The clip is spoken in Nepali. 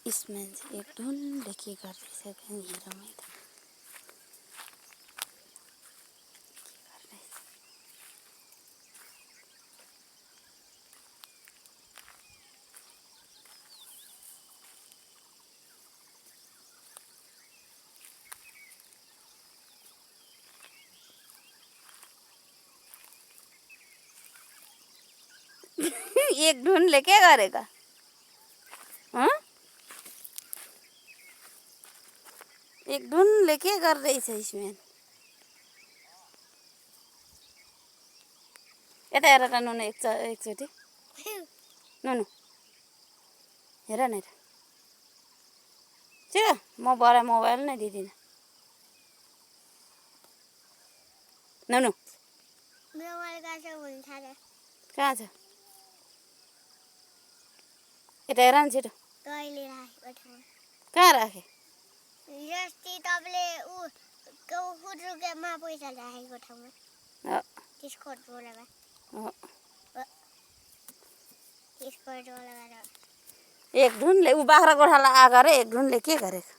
इसमें एक ढुन लेके गर्दैछ हेरौँ है त एक ढुनले के गरेका एक ढुनले के गर्दैछ इसमें यता हेर त नुनु एकचोटि नुनु हेर न छिटो म बडा मोबाइल नै दिदिनँ नुनु कहाँ छ यता हेर न छिटो कहाँ राखे एक ढुनले ऊ बाख्रा गोठाला आएको रे एक ढुनले के गरेको